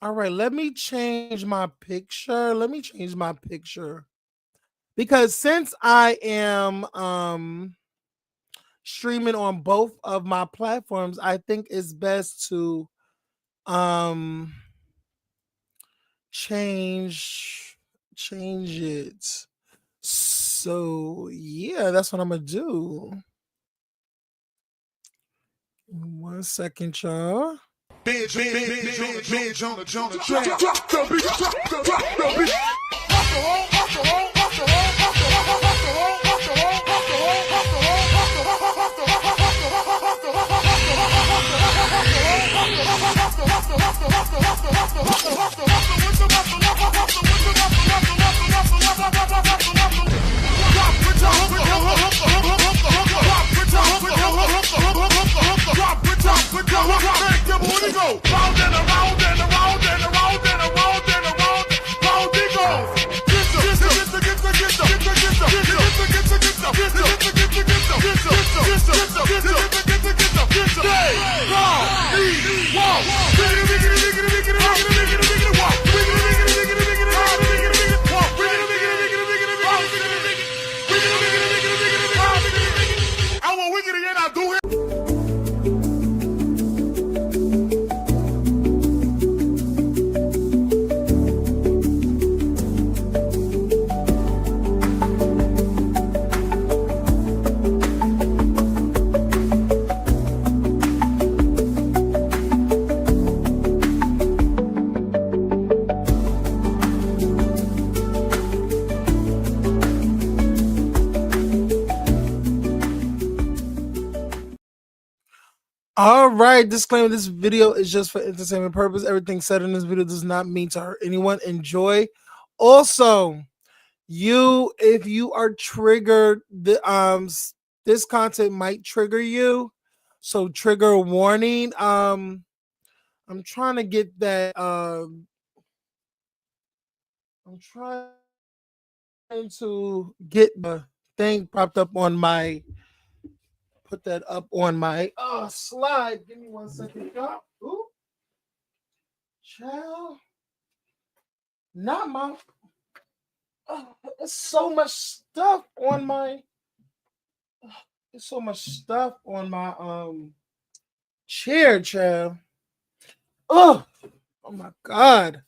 All right, let me change my picture. Because since I am streaming on both of my platforms, I think it's best to um change it. So yeah, that's what I'm gonna do. 1 second, y'all. Binge on the track. Drop the beat, drop the beat. All right, disclaimer: this video is just for entertainment purpose. Everything said in this video does not mean to hurt anyone. Enjoy. Also, if you are triggered, this content might trigger you. So trigger warning. I'm trying to get that I'm trying to get the thing popped up on my put that up on my slide. Give me 1 second. Ooh. Child. Not my it's so much stuff on my chair, child. Oh my god.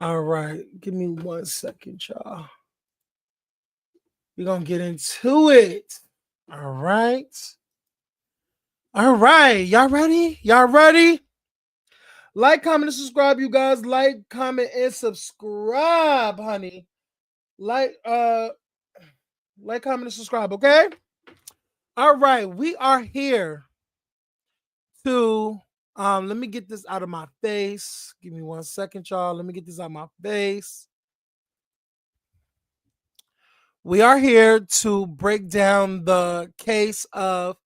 All right, give me 1 second, y'all. We're gonna get into it. All right. Y'all ready? Like, comment, and subscribe, you guys. Like, comment, and subscribe, honey. Like, comment, and subscribe, okay? All right, we are here to let me get this out of my face. Give me 1 second, y'all. Let me get this out of my face. We are here to break down the case of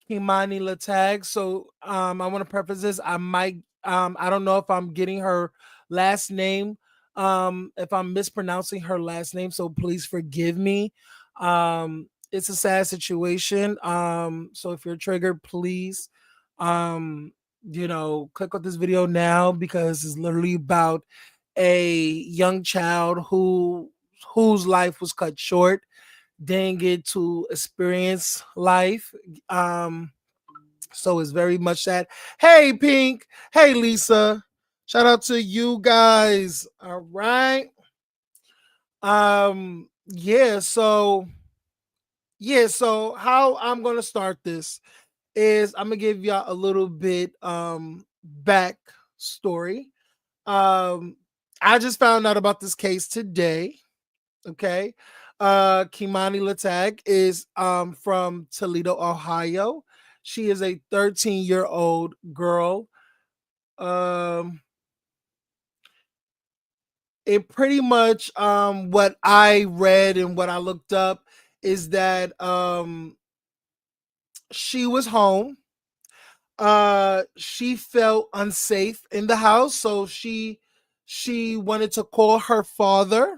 Keimani LATIGUE. So I want to preface this. I don't know if I'm getting her last name, if I'm mispronouncing her last name, so please forgive me. It's a sad situation. So if you're triggered, please click on this video now, because it's literally about a young child whose life was cut short, didn't get to experience life. So it's very much that. Hey, Pink. Hey, Lisa. Shout out to you guys. All right. So how I'm gonna start this is I'm gonna give y'all a little bit back story. I just found out about this case today. Okay. Keimani LATIGUE is from Toledo, Ohio. She is a 13-year-old girl. It pretty much what I read and what I looked up is that she was home. She felt unsafe in the house, so she wanted to call her father,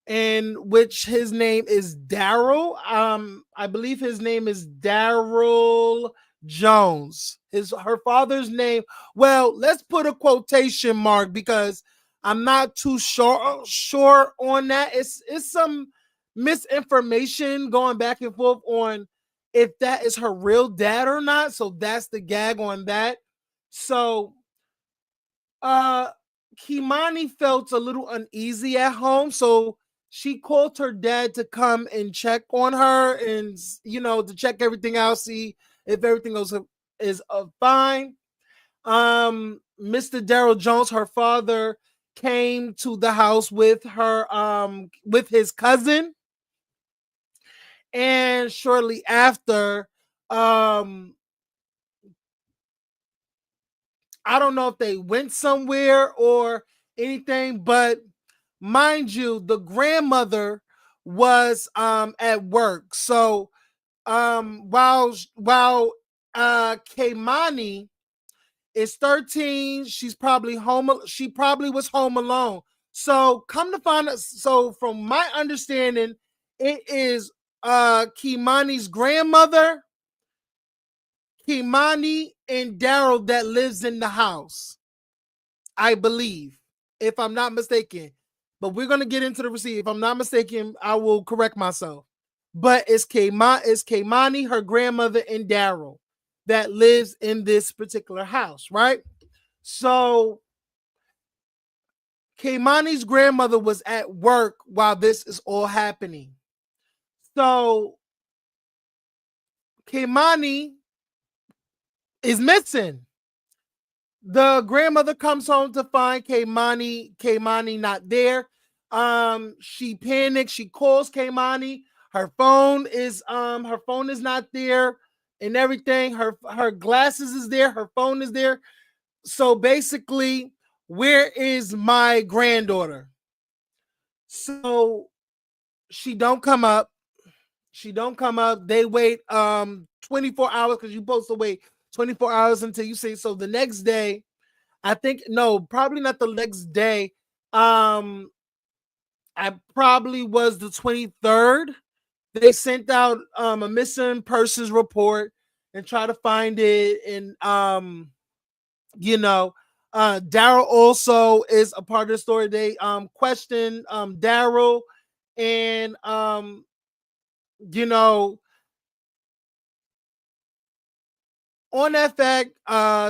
in which his name is Daryl. I believe his name is Daryl Jones. Her father's name. Well, let's put a quotation mark because I'm not too sure on that. It's some misinformation going back and forth on if that is her real dad or not. So that's the gag on that. So uh Keimani felt a little uneasy at home, so she called her dad to come and check on her and to check everything out, see if everything is fine. Mr. Daryl Jones, her father, came to the house with her with his cousin, and shortly after, um I don't know if they went somewhere or anything, but mind you, the grandmother was at work. So while Keimani is 13, she probably was home alone. So come to find out, so from my understanding, it is Keimani's grandmother, Keimani, and Daryl that lives in the house, I believe, if I'm not mistaken. But we're gonna get into the receipt. If I'm not mistaken, I will correct myself. But it's Keimani, her grandmother, and Daryl that lives in this particular house, right? So Keimani's grandmother was at work while this is all happening. So Keimani is missing. The grandmother comes home to find Keimani not there. She panics. She calls Keimani. Her phone is not there, and everything. Her glasses is there. Her phone is there. So basically, where is my granddaughter? So she don't come up. She don't come up. They wait 24 hours because you're supposed to wait 24 hours until you see. So the next day, I think no, probably not the next day. Um, I probably was the 23rd. They sent out a missing persons report and try to find it. And you know, Daryl also is a part of the story. They questioned Daryl, and you know, on that fact,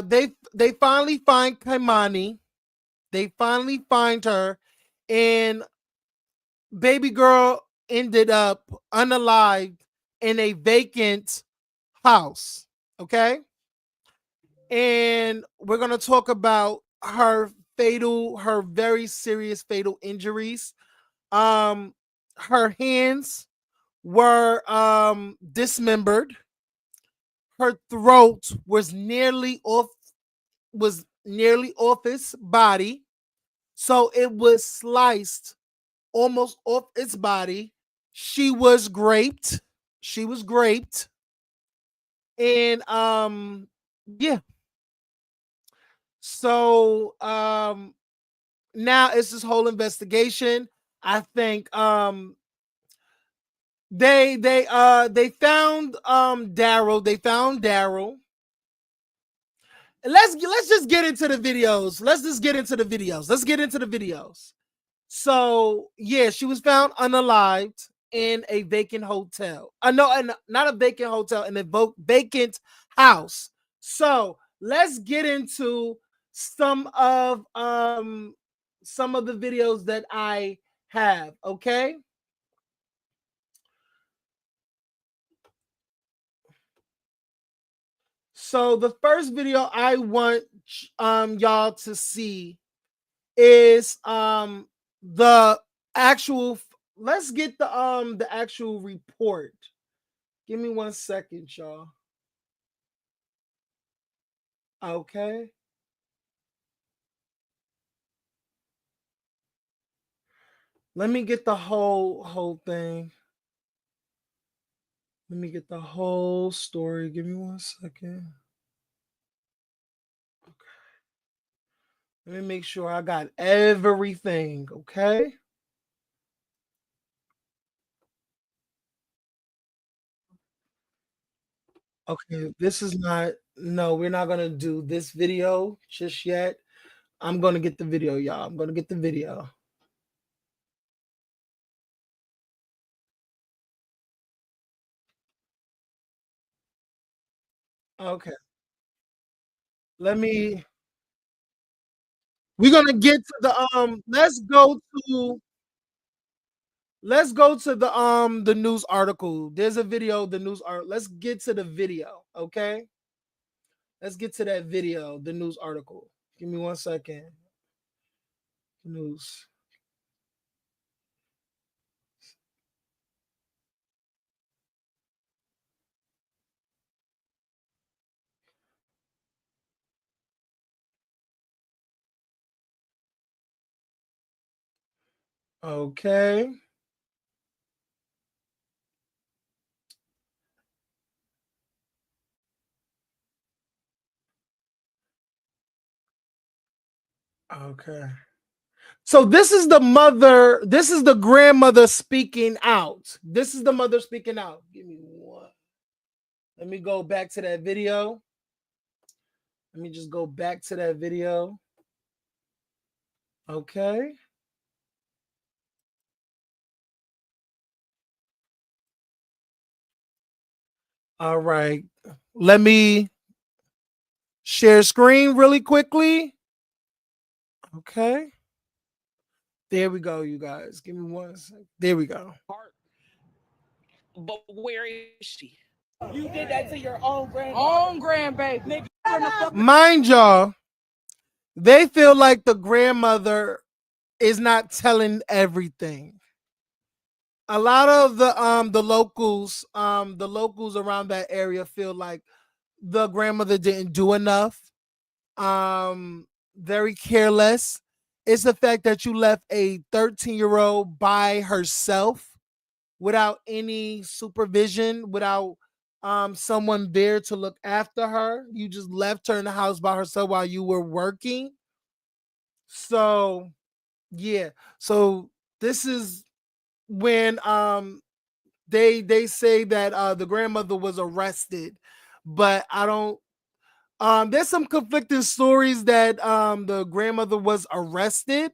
they finally find Keimani. They finally find her, and baby girl ended up unalived in a vacant house. Okay. And we're going to talk about her very serious fatal injuries. Um, her hands were dismembered. Her throat was nearly off its body. So it was sliced almost off its body. She was graped. She was graped. And yeah. So now it's this whole investigation. I think they found Daryl. They found Daryl. Let's just get into the videos. Let's just get into the videos. Let's get into the videos. So yeah, she was found unalived in a vacant hotel. No, not a vacant hotel, in a vacant house. So let's get into some of the videos that I have. Okay. So the first video I want y'all to see is the actual. Let's get the actual report. Give me 1 second, y'all. Okay. Let me get the whole thing. Let me get the whole story. Give me 1 second. Let me make sure I got everything. Okay. Okay, this is not. No, we're not gonna do this video just yet. I'm gonna get the video, y'all. I'm gonna get the video. Okay, let me. We're gonna get to the Let's go to the news article. There's a video. The news art. Let's get to the video. Okay, let's get to that video. The news article. Give me 1 second. News. Okay. Okay. So this is the mother, this is the grandmother speaking out. This is the mother speaking out. Give me one. Let me go back to that video. Let me just go back to that video. Okay. All right. Let me share screen really quickly. Okay. There we go, you guys. Give me 1 second. There we go. But where is she? You did that to your own grandbaby. Mind y'all, they feel like the grandmother is not telling everything. A lot of the locals around that area feel like the grandmother didn't do enough. Very careless. It's the fact that you left a 13-year-old by herself without any supervision, without someone there to look after her. You just left her in the house by herself while you were working. So yeah. So this is when they say that the grandmother was arrested, but I don't. There's some conflicting stories that the grandmother was arrested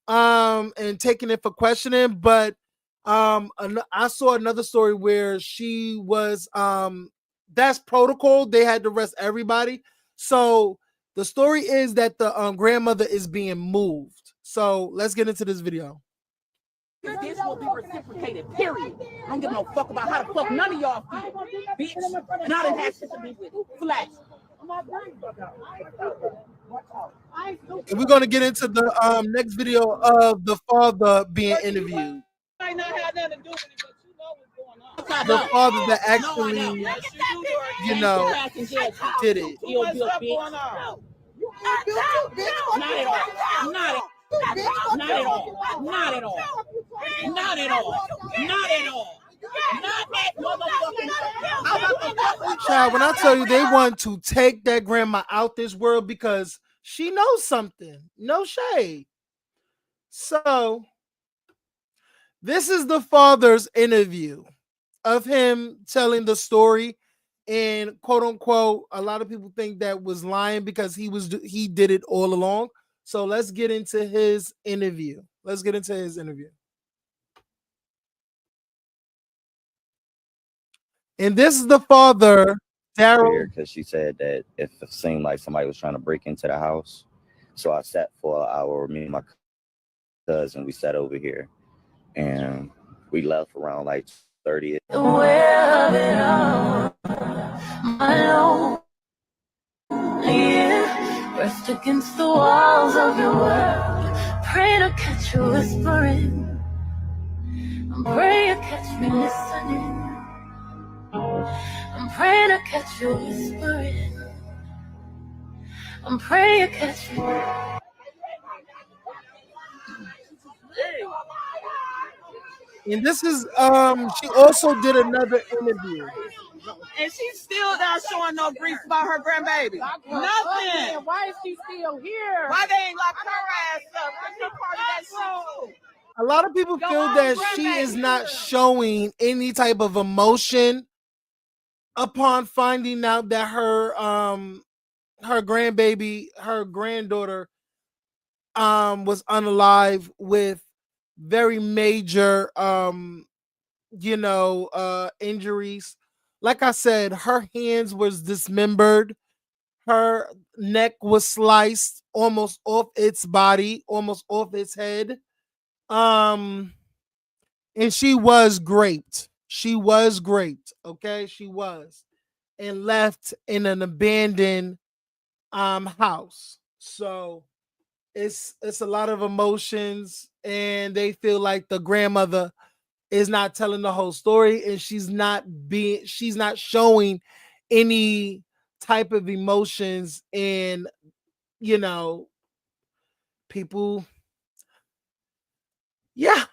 and taken it for questioning, but I saw another story where she was that's protocol. They had to arrest everybody. So the story is that the grandmother is being moved. So let's get into this video. This will be reciprocated, period. I don't give no fuck about how the fuck none of y'all feel, bitch. And I done had shit to do with it. Flat. And we're gonna get into the next video of the father being interviewed. Might not have nothing to do with it, but you know what's going on. The father that actually, Yes, you you know, did it. You a bitch. Not at all. Not at all. Not at all. Not at all. Not at all. Not at all. Not that motherfucking. Child, when I tell you they want to take that grandma out this world because she knows something. No shade. So this is the father's interview of him telling the story, and quote unquote, a lot of people think that was lying because he did it all along. So let's get into his interview. Let's get into his interview. And this is the father, Daryl. Because she said that if it seemed like somebody was trying to break into the house, so I sat for an hour. Me and my cousin, we sat over here, and we left around like 30. Pressed against the walls of your world, pray to catch you whispering. I'm praying to catch me listening. I'm praying to catch you whispering. I'm praying to catch you. And this is she also did another interview. And she's still not showing no grief about her grandbaby. Nothing. Why is she still here? Why they ain't locked her ass up? She part of that shit too. A lot of people feel that she is not showing any type of emotion upon finding out that her grandbaby, her granddaughter, was unalive with very major injuries. Like I said, her hands was dismembered, her neck was sliced almost off its body, almost off its head. Um and she was raped. She was raped, okay? She was, and left in an abandoned house. So it's a lot of emotions, and they feel like the grandmother is not telling the whole story, and she's not showing any type of emotions, and you know people. Yeah.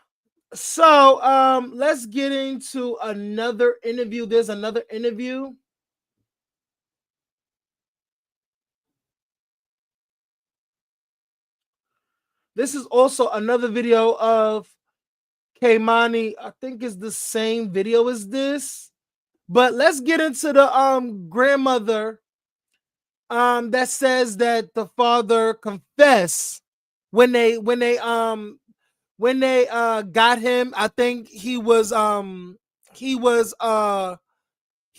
So let's get into another interview. There's another interview. This is also another video of Keimani. I think it's the same video as this. But let's get into the grandmother that says that the father confessed when they got him. I think he was he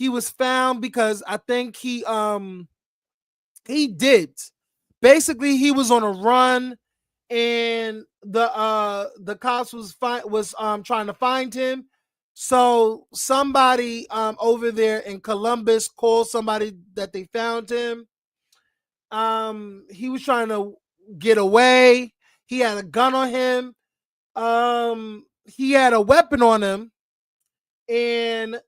was found because I think he did. Basically, he was on a run, and the cops was trying to find him. So somebody over there in Columbus called somebody that they found him. He was trying to get away. He had a gun on him. He had a weapon on him, and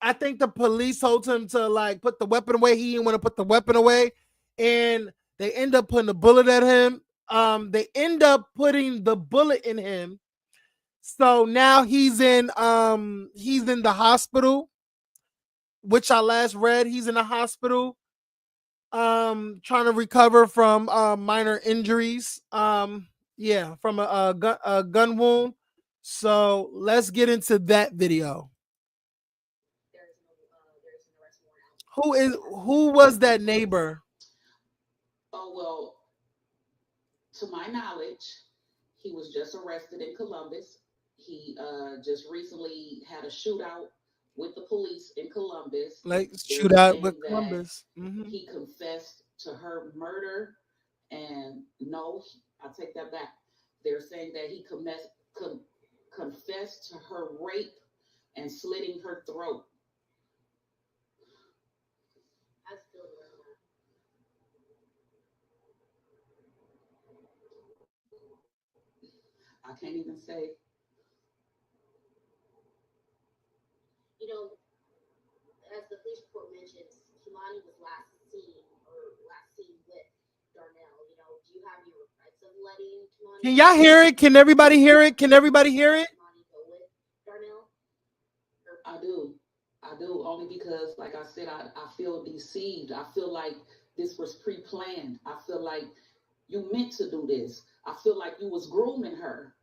I think the police told him to like put the weapon away. He didn't want to put the weapon away, and they end up putting a bullet at him. They end up putting the bullet in him. So now he's in the hospital, which I last read. He's in the hospital, trying to recover from minor injuries. Yeah, from a gun wound. So let's get into that video. Who was that neighbor? Oh, well, to my knowledge, he was just arrested in Columbus. He just recently had a shootout with the police in Columbus. Like They're shootout with saying that Columbus. he confessed to her murder, and no, I take that back. They're saying that he confessed to her rape and slitting her throat. I still remember. I can't even say. You know, as the police report mentions, Keimani was last seen with Darnell. You know, do you have any regrets of letting Keimani? Can y'all hear it? Can everybody hear it? Can everybody hear it? Keimani go with Darnell? I do. I do, only because, like I said, I feel deceived. I feel like this was pre-planned. I feel like you meant to do this. I feel like you was grooming her.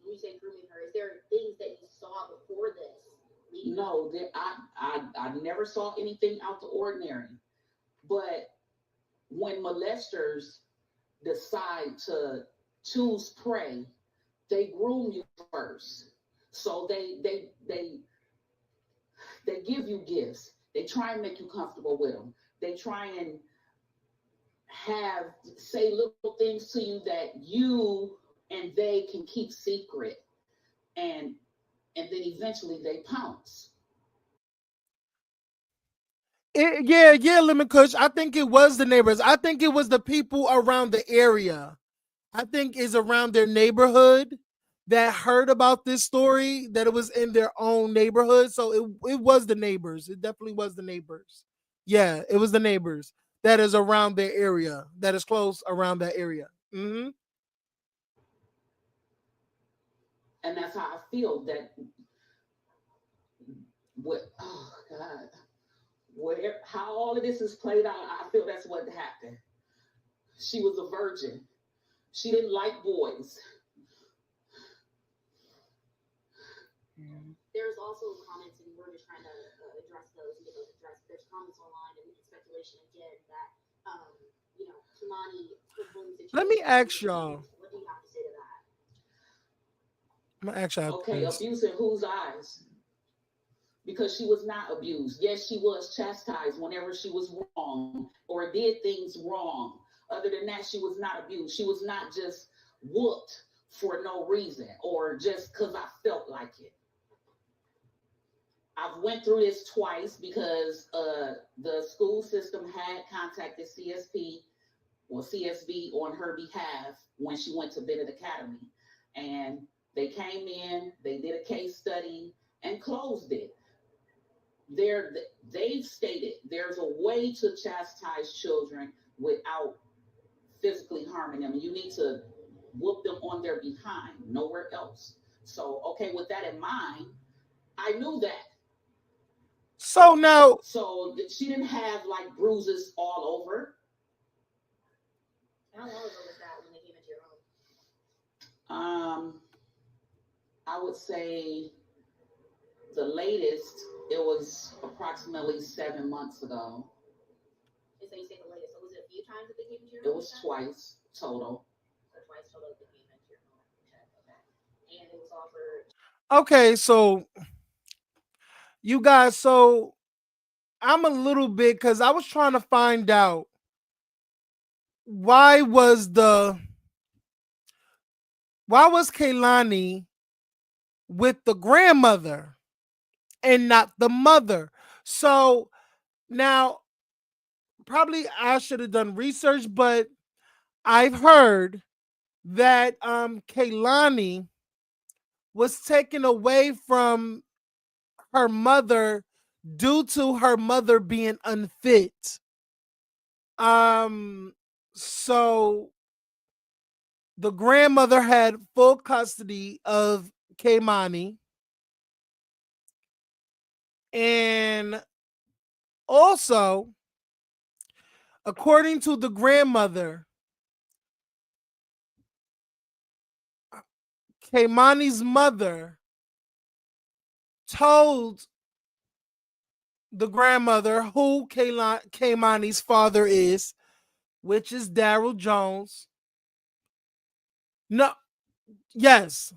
When you say grooming her, is there things that you saw before this? No, I never saw anything out the ordinary. But when molesters decide to choose prey, they groom you first. So they give you gifts. They try and make you comfortable with them. They try and say little things to you that you and they can keep secret, and then eventually they pounce. Yeah, Lemon Kush. I think it was the neighbors. I think it was the people around the area. I think is around their neighborhood that heard about this story, that it was in their own neighborhood. So it was the neighbors. It definitely was the neighbors. Yeah, it was the neighbors that is around their area, that is close around that area. Mm-hmm. And that's how I feel that oh God, how all of this is played out, I feel that's what happened. She was a virgin. She didn't like boys. there's also comments, and we're just trying to address those and get those addressed. There's comments online and speculation again that, Keimani, her bullying situation. Let me ask y'all. What do you have to say to that? I'm gonna ask y'all. Okay, abuse in whose eyes? Because she was not abused. Yes, she was chastised whenever she was wrong or did things wrong. Other than that, she was not abused. She was not just whooped for no reason or just because I felt like it. I've went through this twice because the school system had contacted CSB on her behalf when she went to Bennett Academy. And they came in, they did a case study and closed it. They've stated there's a way to chastise children without physically harming them. You need to whoop them on their behind, nowhere else. So, okay, with that in mind, I knew that. So now, so she didn't have like bruises all over. How long ago was that when they came into your home? I would say the latest, it was approximately 7 months ago. And so you say the latest. So was it a few times that they came into your home? It was twice total. So twice total that they came into your home. Okay. And it was offered. Okay, so you guys, so I'm a little bit, because I was trying to find out why was Keimani with the grandmother and not the mother. So now, probably I should have done research, but I've heard that Keimani was taken away from her mother due to her mother being unfit. So the grandmother had full custody of Keimani. And also, according to the grandmother, Keimani's mother told the grandmother who Keimani's father is, which is Daryl Jones. No, yes.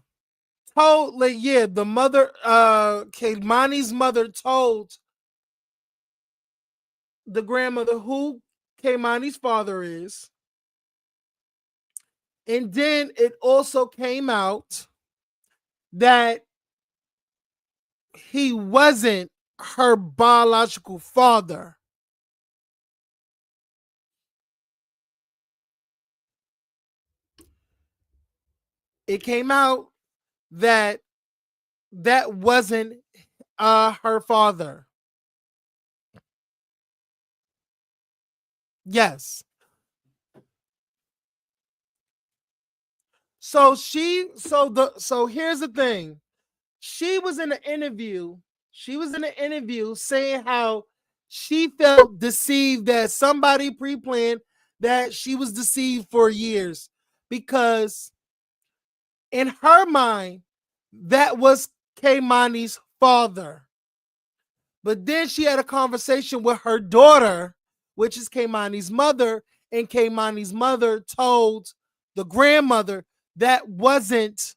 The mother, Keimani's mother told the grandmother who Keimani's father is. And then it also came out that he wasn't her biological father. It came out that wasn't her father. Yes. So here's the thing. She was in an interview saying how she felt deceived, that somebody pre-planned, that she was deceived for years, because in her mind, that was Keimani's father. But then she had a conversation with her daughter, which is Keimani's mother, and Keimani's mother told the grandmother that wasn't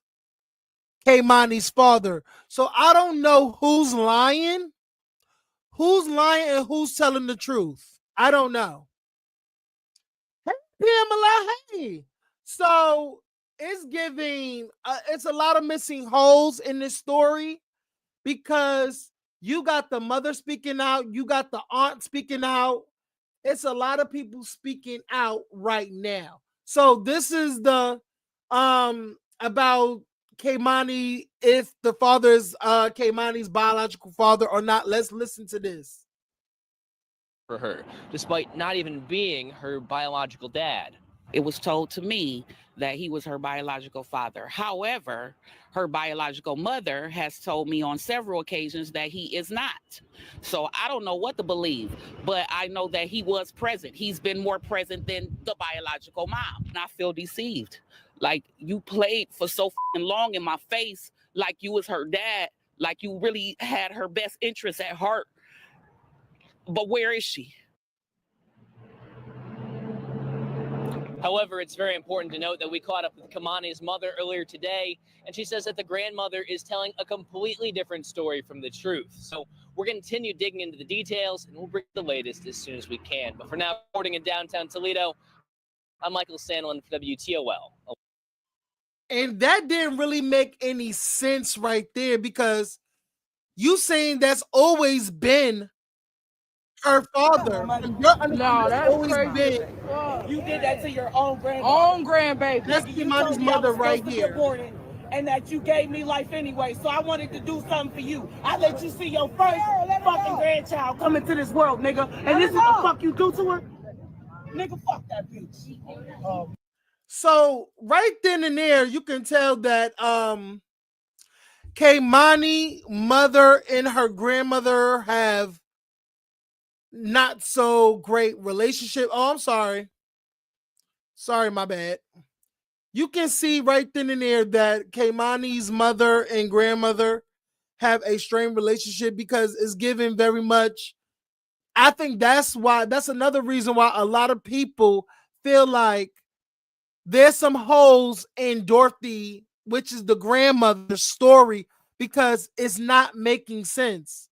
Keimani's father. So I don't know who's lying and who's telling the truth. I don't know. Hey, Pamela, hey. So it's giving, it's a lot of missing holes in this story, because you got the mother speaking out, you got the aunt speaking out. It's a lot of people speaking out right now. So this is the about Keimani, if the father is Keimani's biological father or not. Let's listen to this. For her, despite not even being her biological dad. It was told to me that he was her biological father. However, her biological mother has told me on several occasions that he is not. So I don't know what to believe, but I know that he was present. He's been more present than the biological mom. And I feel deceived. Like, you played for so long in my face like you was her dad, like you really had her best interests at heart. But where is she? However, it's very important to note that we caught up with Keimani's mother earlier today, and she says that the grandmother is telling a completely different story from the truth. So we're going to continue digging into the details, and we'll bring the latest as soon as we can. But for now, reporting in downtown Toledo, I'm Michael Sandlin for WTOL. And that didn't really make any sense right there, because you saying that's always been her father. No, that's always crazy. been. You did that to your own grandbaby. Own grandbaby. That's You Keimani's told me I mother was right supposed to be here. aborted, and that you gave me life anyway, so I wanted to do something for you. I let you see your first fucking grandchild come into this world, nigga, and this is what the fuck you do to her? Nigga, fuck that bitch. So right then and there, you can tell that Keimani mother and her grandmother have not so great relationship. Oh, I'm sorry. Sorry, my bad. You can see right then and there that Keimani's mother and grandmother have a strained relationship, because it's given very much. I think that's another reason why a lot of people feel like there's some holes in Dorothy, which is the grandmother's story, because it's not making sense.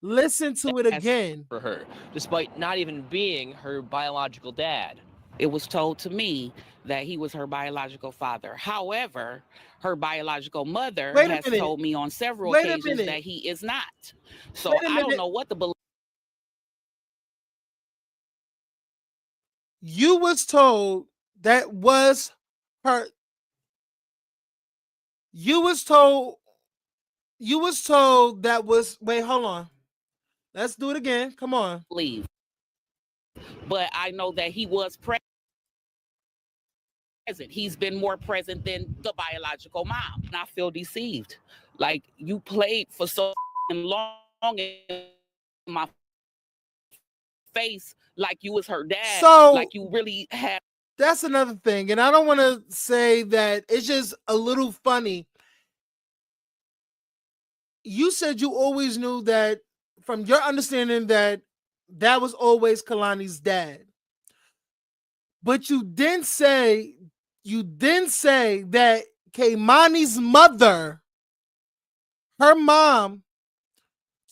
Listen to it again. For her, despite not even being her biological dad. It was told to me that he was her biological father. However, her biological mother Wait a has minute. told me on several Wait a occasions minute. that he is not. So Wait a I don't minute. know what to believe. You was told that was her. You was told that was. Wait, hold on. Let's do it again. Come on. But I know that he was present. He's been more present than the biological mom. And I feel deceived. Like, you played for so long in my face like you was her dad. So like you really had. That's another thing. And I don't want to say that, it's just a little funny. You said you always knew that, from your understanding, that was always Kalani's dad. But you didn't say that Keimani's mother, her mom,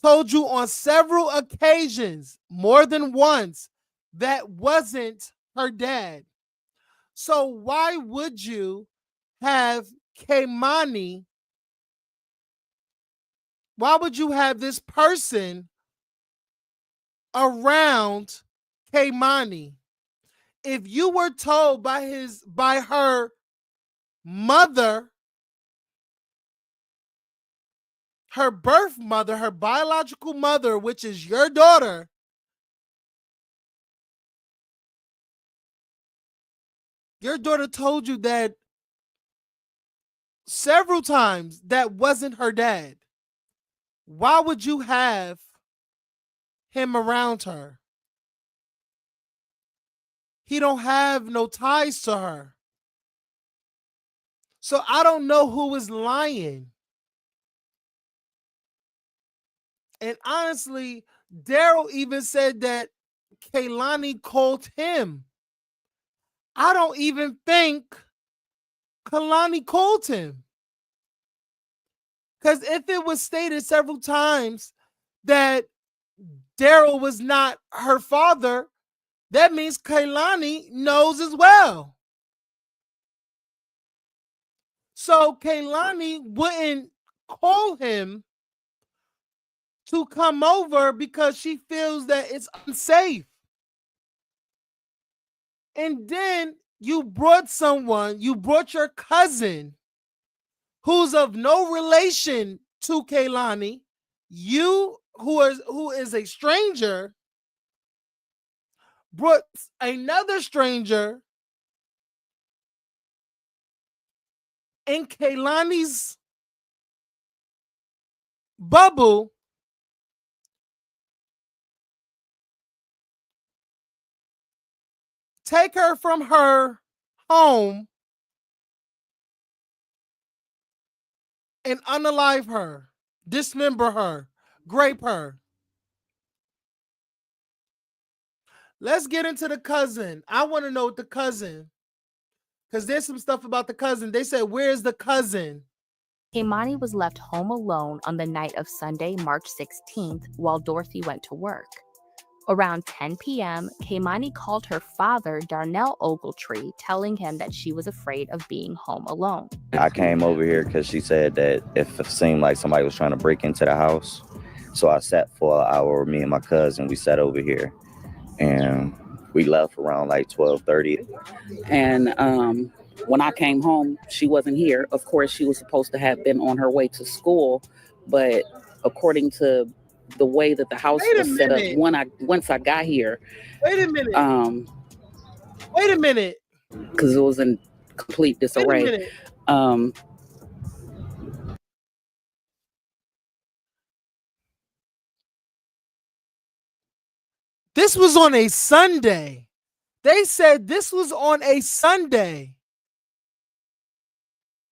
told you on several occasions, more than once, that wasn't her dad. So why would you have Keimani? Why would you have this person around Keimani? If you were told by her mother, her birth mother, her biological mother, which is your daughter, your daughter told you that several times that wasn't her dad. Why would you have him around her? He don't have no ties to her. So I don't know who is lying. And honestly, Daryl even said that Keilani called him. I don't even think Kalani called him. Because if it was stated several times that Daryl was not her father, that means Keilani knows as well. So Keilani wouldn't call him to come over because she feels that it's unsafe. And then you brought your cousin who's of no relation to Keilani. You, who is a stranger, brought another stranger in Keilani's bubble take her from her home and unalive her. dismember her, grape her. Let's get into the cousin. I want to know what the cousin, because there's some stuff about the cousin. They said, where's the cousin? Keimani was left home alone on the night of Sunday, March 16th, while Dorothy went to work. Around 10 p.m., Keimani called her father, Darnell Ogletree, telling him that she was afraid of being home alone. I came over here because she said that if it seemed like somebody was trying to break into the house. So I sat for an hour, me and my cousin, we sat over here. And we left around like 12:30. And when I came home, she wasn't here. Of course, she was supposed to have been on her way to school, but according to the way that the house was set up, once I got here, Wait a minute. Wait a minute. Because it was in complete disarray. Wait a minute. This was on a Sunday. They said this was on a Sunday.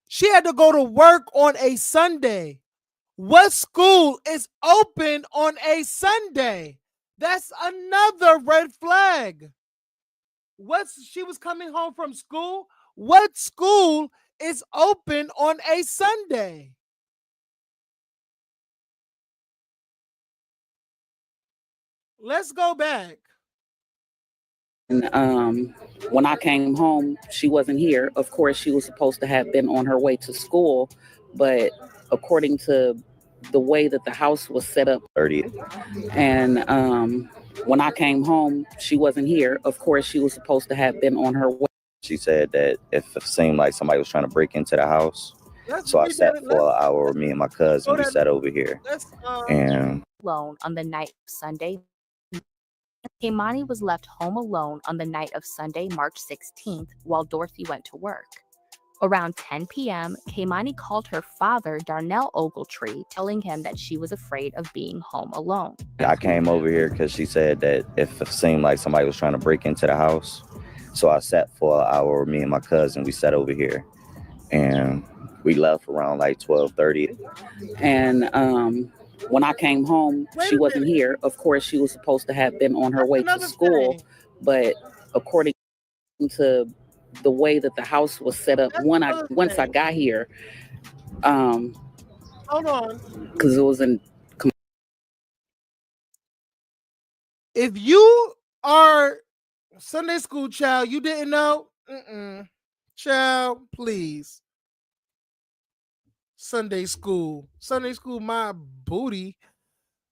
She had to go to work on a Sunday. What school is open on a Sunday? That's another red flag. She was coming home from school? What school is open on a Sunday? Let's go back. And when I came home, she wasn't here. Of course, she was supposed to have been on her way to school, but according to the way that the house was set up, 30. And when I came home, she wasn't here. Of course, she was supposed to have been on her way. She said that if it seemed like somebody was trying to break into the house. So I sat for an hour, me and my cousin, we sat over here. And alone on the night of Sunday. Keimani was left home alone on the night of Sunday, March 16th, while Dorothy went to work. Around 10 p.m., Keimani called her father, Darnell Ogletree, telling him that she was afraid of being home alone. I came over here because she said that if it seemed like somebody was trying to break into the house. So I sat for an hour, me and my cousin, we sat over here. And we left around like 12:30. And when I came home, she wasn't here. Of course, she was supposed to have been on her way to school, but according to the way that the house was set up, once I got here, hold on, because it was in. If you are Sunday school child, you didn't know, child, please. Sunday school, my booty,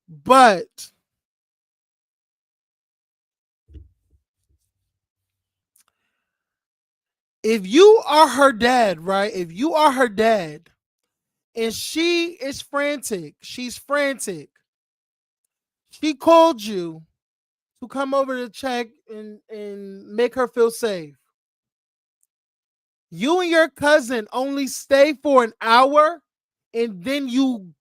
but if you are her dad, right? If you are her dad and she is frantic, she's frantic. She called you to come over to check and make her feel safe. You and your cousin only stay for an hour and then you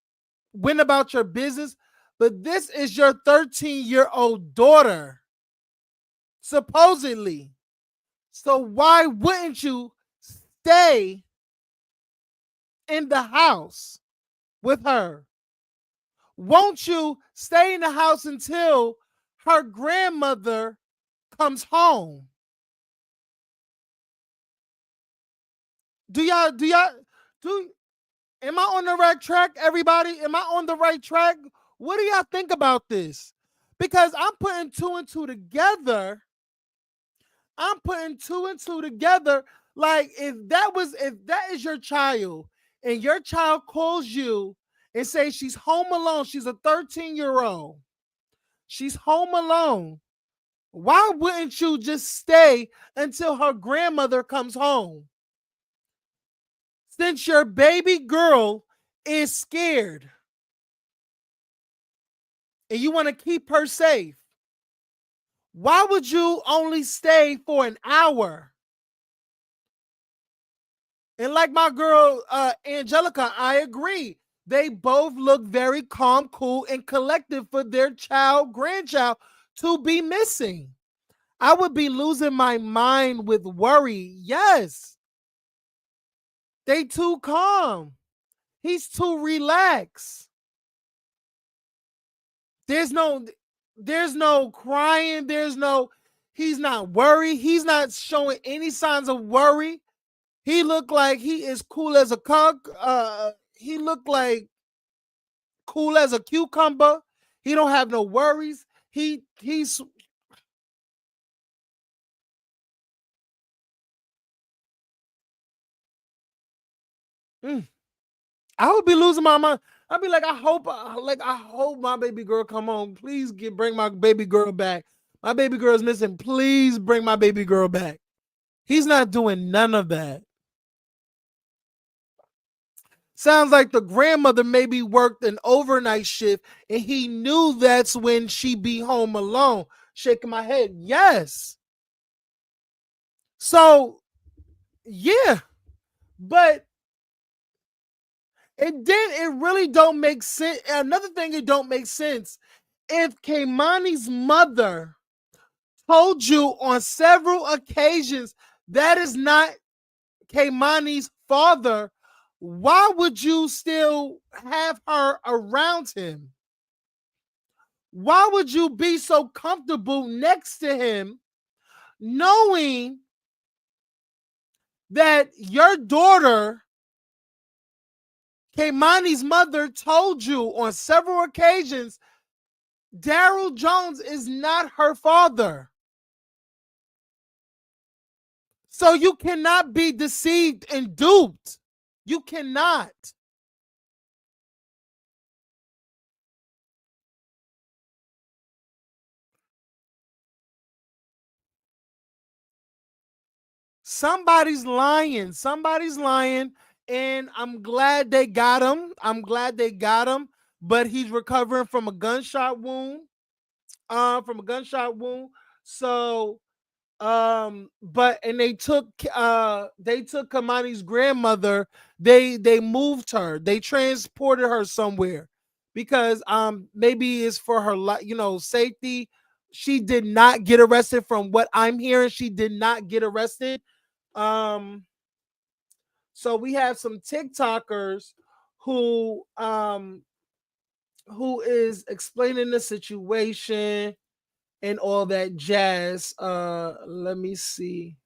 went about your business. But this is your 13-year-old daughter, supposedly. So why wouldn't you stay in the house with her? Won't you stay in the house until her grandmother comes home? Am I on the right track, everybody? Am I on the right track? What do y'all think about this? Because I'm putting two and two together. Like if that is your child and your child calls you and says she's home alone, she's a 13-year-old. She's home alone. Why wouldn't you just stay until her grandmother comes home? Since your baby girl is scared and you want to keep her safe, why would you only stay for an hour? And like my girl Angelica, I agree. They both look very calm, cool, and collected for their grandchild to be missing. I would be losing my mind with worry. Yes. They too calm. He's too relaxed. There's no crying. He's not worried. He's not showing any signs of worry. He looked like he is cool as a cuck. He looked like cool as a cucumber. He don't have no worries. He's I would be losing my mind. I'd be like, I hope my baby girl come home. Please bring my baby girl back. My baby girl is missing. Please bring my baby girl back. He's not doing none of that. Sounds like the grandmother maybe worked an overnight shift and he knew that's when she be home alone. Shaking my head. Yes. So, yeah. But it really don't make sense. Another thing, it don't make sense. If Keimani's mother told you on several occasions that is not Keimani's father, why would you still have her around him? Why would you be so comfortable next to him knowing that your daughter, Keimani's mother, told you on several occasions Daryl Jones is not her father? So you cannot be deceived and duped. You cannot. Somebody's lying. Somebody's lying. And I'm glad they got him. But he's recovering from a gunshot wound. So but and they took Kamani's grandmother. They moved her. They transported her somewhere because maybe it's for her safety. She did not get arrested from what I'm hearing. She did not get arrested. Um so we have some TikTokers who is explaining the situation and all that jazz. Let me see.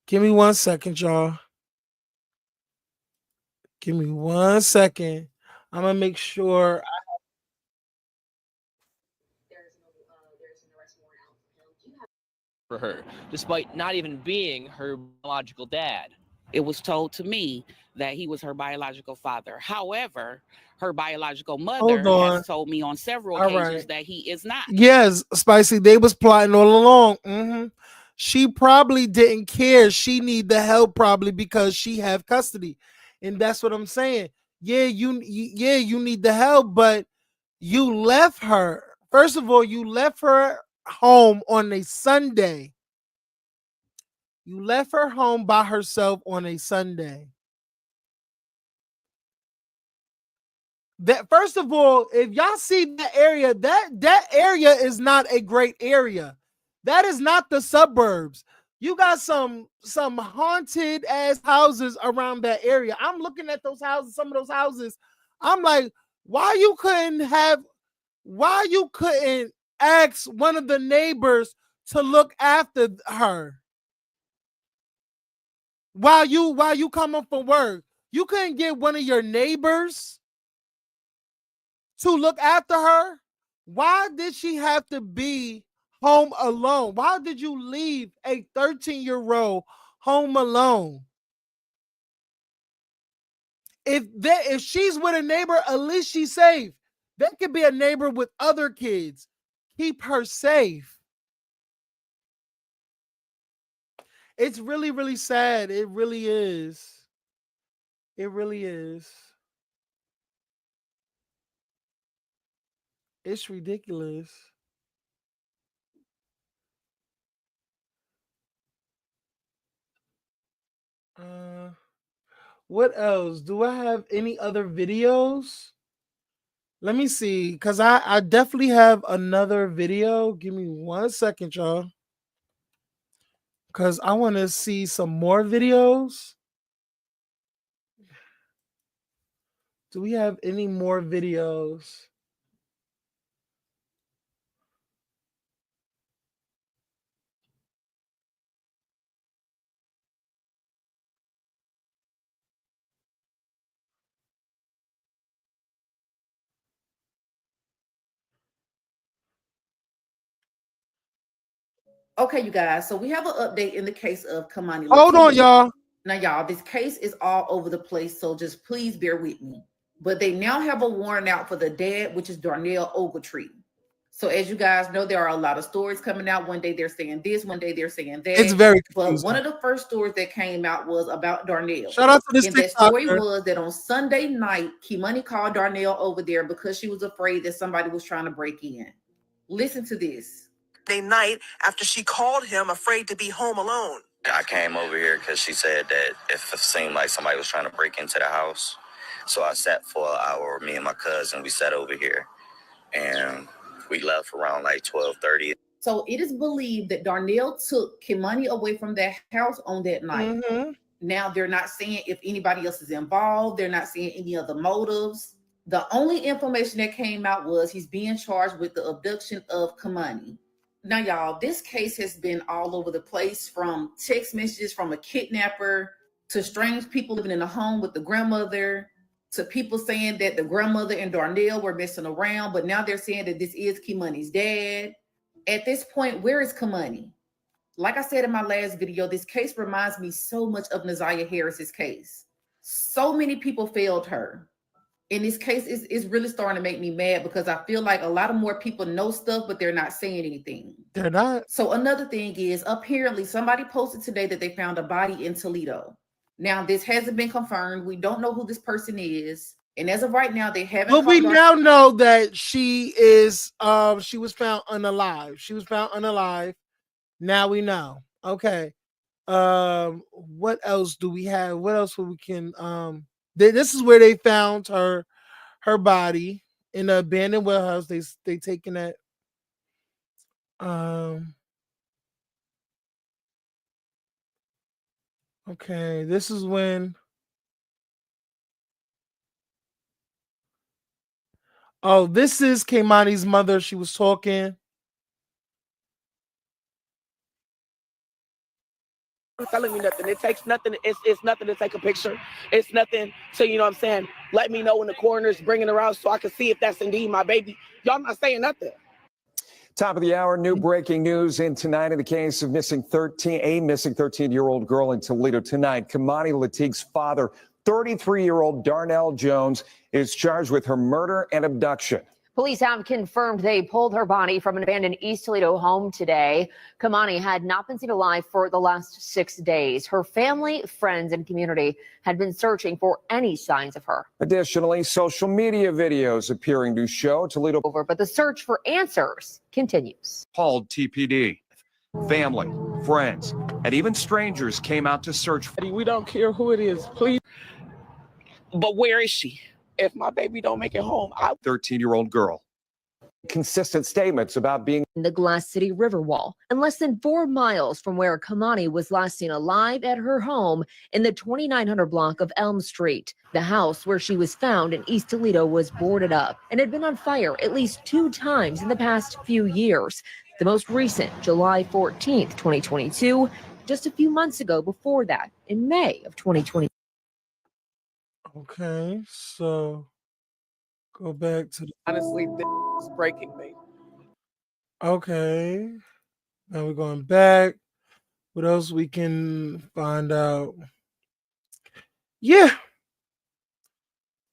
Give me 1 second, y'all. Give me 1 second. I'm gonna make sure. For her, despite not even being her biological dad. It was told to me that he was her biological father. However, her biological mother Hold on. has told me on several All occasions right. that he is not. Yes, Spicy. They was plotting all along. She probably didn't care. She need the help probably because she have custody, and that's what I'm saying. Yeah, you need the help, but you left her. First of all, you left her home on a Sunday. You left her home by herself on a Sunday. That first of all, if y'all see that area, that area is not a great area. That is not the suburbs. You got some haunted ass houses around that area. I'm looking at those houses, some of those houses. I'm like, why you couldn't ask one of the neighbors to look after her while you come up from work? You couldn't get one of your neighbors to look after her? Why did she have to be home alone? Why did you leave a 13-year-old home alone? If she's with a neighbor, at least she's safe. That could be a neighbor with other kids. Keep her safe. It's really, really sad. It really is. It really is. It's ridiculous. What else? Do I have any other videos? Let me see, because I definitely have another video. Give me 1 second, y'all. Because I want to see some more videos. Do we have any more videos? Okay, you guys. So we have an update in the case of Keimani. Hold on, y'all. Now, y'all, this case is all over the place, so just please bear with me. But they now have a warrant out for the dad, which is Darnell Ogletree. So as you guys know, there are a lot of stories coming out. One day they're saying this, one day they're saying that. It's very But confusing. one of the first stories that came out was about Darnell. Shout out to this And that story TikToker. was that on Sunday night, Keimani called Darnell over there because she was afraid that somebody was trying to break in. Listen to this. Night after she called him afraid to be home alone. I came over here because she said that if it seemed like somebody was trying to break into the house. So I sat for an hour, me and my cousin, we sat over here. And we left around like 12:30. So it is believed that Darnell took Keimani away from that house on that night. Mm-hmm. Now they're not saying if anybody else is involved. They're not saying any other motives. The only information that came out was he's being charged with the abduction of Keimani. Now, y'all, this case has been all over the place, from text messages from a kidnapper to strange people living in a home with the grandmother to people saying that the grandmother and Darnell were messing around, but now they're saying that this is Keimani's dad. At this point, where is Keimani? Like I said in my last video, this case reminds me so much of Naziah Harris's case. So many people failed her. In this case, it's really starting to make me mad because I feel like a lot of more people know stuff, but they're not saying anything. They're not. So another thing is, apparently somebody posted today that they found a body in Toledo. Now, this hasn't been confirmed. We don't know who this person is. And as of right now, they haven't. But we now know that she is she was found unalive. She was found unalive. Now we know. Okay. What else do we have? What else we can this is where they found her body in the abandoned warehouse. They taken that okay, this is when this is Keimani's mother. She was talking. Telling me nothing. It takes nothing. It's nothing to take a picture. It's nothing to, you know what I'm saying, let me know when the coroner's bringing her out so I can see if that's indeed my baby. Y'all not saying nothing. Top of the hour, new breaking news in tonight in the case of a missing 13-year-old girl in Toledo tonight. Keimani LATIGUE's father, 33-year-old Darnell Jones, is charged with her murder and abduction. Police have confirmed they pulled her body from an abandoned East Toledo home today. Keimani had not been seen alive for the last 6 days. Her family, friends, and community had been searching for any signs of her. Additionally, social media videos appearing to show Toledo over, but the search for answers continues. Called TPD. Family, friends, and even strangers came out to search. We don't care who it is, please. But where is she? If my baby don't make it home, 13-year-old girl. Consistent statements about being in the Glass City Riverwall, and less than 4 miles from where Keimani was last seen alive at her home in the 2900 block of Elm Street. The house where she was found in East Toledo was boarded up and had been on fire at least 2 times in the past few years. The most recent, July 14th, 2022, just a few months ago before that, in May of 2020. Okay, so go back to the honestly, this is breaking me. Okay. Now we're going back. What else we can find out? Yeah.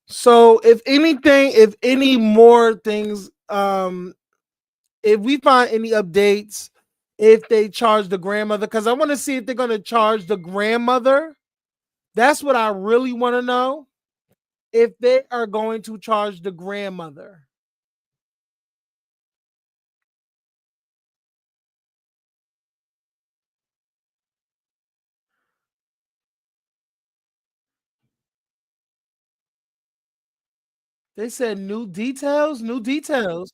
So if anything, if any more things, if we find any updates, if they charge the grandmother, because I want to see if they're going to charge the grandmother. That's what I really want to know. If they are going to charge the grandmother. They said new details, new details.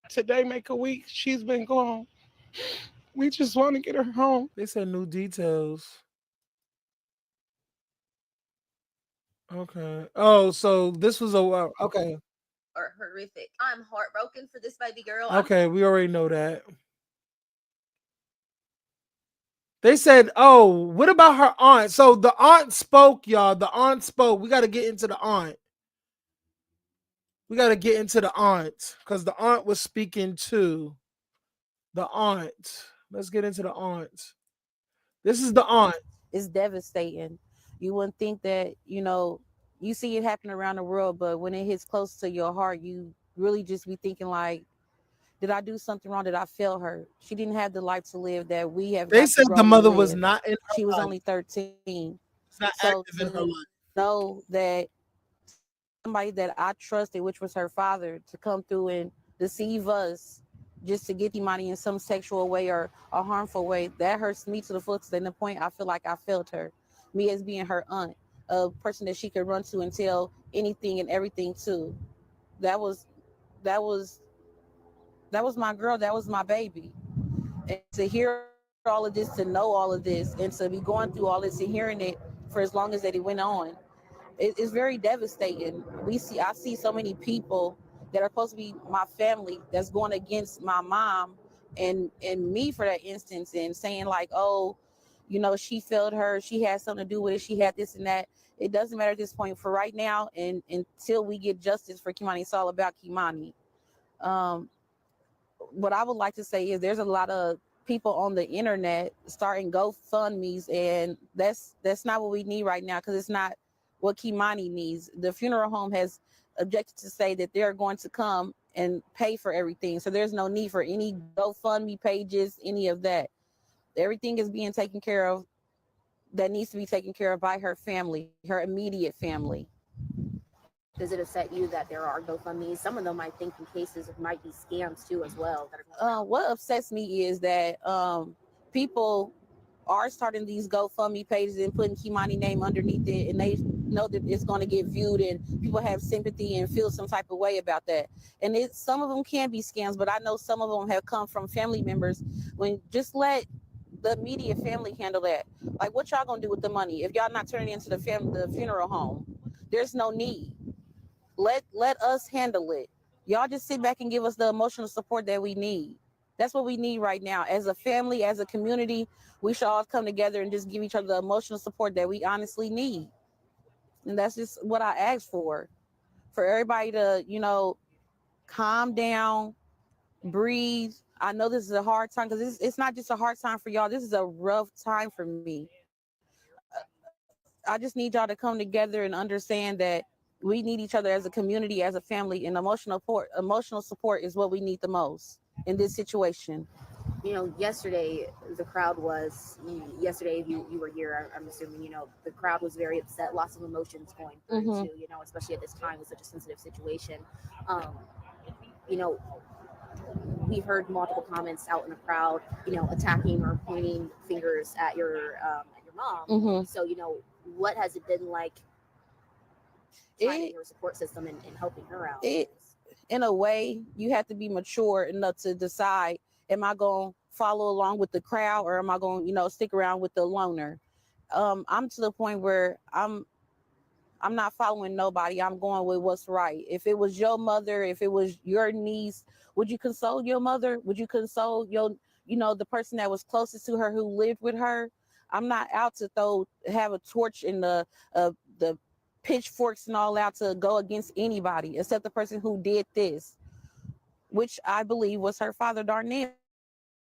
Today make a week. She's been gone. We just want to get her home. They said new details. Okay. Oh, so this was a okay. Or horrific. I'm heartbroken for this baby girl. Okay, we already know that. They said, "Oh, what about her aunt?" So the aunt spoke, y'all. The aunt spoke. We got to get into the aunt. We got to get into the aunt because the aunt was speaking too. The aunt. Let's get into the aunt. This is the aunt. It's devastating. You wouldn't think that, you see it happen around the world, but when it hits close to your heart, you really just be thinking like, did I do something wrong? Did I fail her? She didn't have the life to live that we have They got to said the grow and mother was live. not in She her was life. only 13. She's not So active in her to life. know that somebody that I trusted, which was her father, to come through and deceive us just to get the money in some sexual way or a harmful way, that hurts me to the fullest. And the point I feel like I failed her, me as being her aunt, a person that she could run to and tell anything and everything to. That was that was that was my girl. That was my baby. And to hear all of this, to know all of this, and to be going through all this and hearing it for as long as that it went on, it's very devastating. I see so many people that are supposed to be my family that's going against my mom and me for that instance, and saying like, oh, she failed her, she had something to do with it, she had this and that. It doesn't matter at this point. For right now, and until we get justice for Keimani, it's all about Keimani. um what I would like to say is there's a lot of people on the internet starting GoFundMe's, and that's not what we need right now, because it's not what Keimani needs. The funeral home has objected to say that they're going to come and pay for everything, so there's no need for any GoFundMe pages, any of that. Everything is being taken care of that needs to be taken care of by her family, her immediate family. Does it upset you that there are GoFundMe's? Some of them, I think, in cases it might be scams too as well. What upsets me is that people are starting these GoFundMe pages and putting Keimani name underneath it, and they know that it's going to get viewed, and people have sympathy and feel some type of way about that. And some of them can be scams, but I know some of them have come from family members. When just let the immediate family handle that. Like, what y'all gonna do with the money if y'all not turning it into the funeral home? There's no need. Let us handle it. Y'all just sit back and give us the emotional support that we need. That's what we need right now. As a family, as a community, we should all come together and just give each other the emotional support that we honestly need. And that's just what I ask for everybody to, calm down, breathe. I know this is a hard time, because it's not just a hard time for y'all. This is a rough time for me. I just need y'all to come together and understand that we need each other as a community, as a family, and emotional support is what we need the most in this situation. Yesterday the crowd was. Yesterday, if you were here, I'm assuming the crowd was very upset. Lots of emotions going through Mhm. too. Especially at this time with such a sensitive situation. Um, you know, we've heard multiple comments out in the crowd, attacking or pointing fingers at your mom. Mhm. So, what has it been like finding your support system and helping her out? In a way, you have to be mature enough to decide, am I going to follow along with the crowd, or am I going to, stick around with the loner? I'm to the point where I'm not following nobody. I'm going with what's right. If it was your mother, if it was your niece, would you console your mother? Would you console the person that was closest to her, who lived with her? I'm not out to have a torch and the pitchforks and all out to go against anybody except the person who did this, which I believe was her father, Darnell.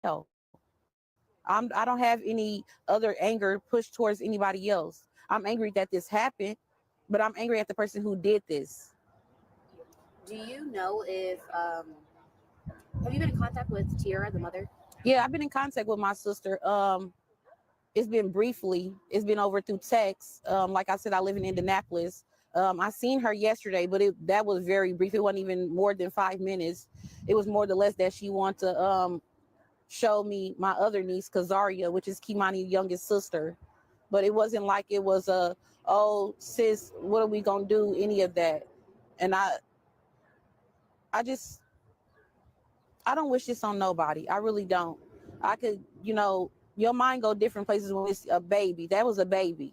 I don't have any other anger pushed towards anybody else. I'm angry that this happened, but I'm angry at the person who did this. Do you know if have you been in contact with Tiara, the mother? Yeah, I've been in contact with my sister. It's been briefly. It's been over through text. Like I said, I live in Indianapolis. I seen her yesterday, but that was very brief. It wasn't even more than 5 minutes. It was more or less that she wanted to show me my other niece, Kazaria, which is Keimani's youngest sister. But it wasn't like it was oh sis, what are we gonna do? Any of that. And I don't wish this on nobody. I really don't. I could, your mind go different places when it's a baby. That was a baby.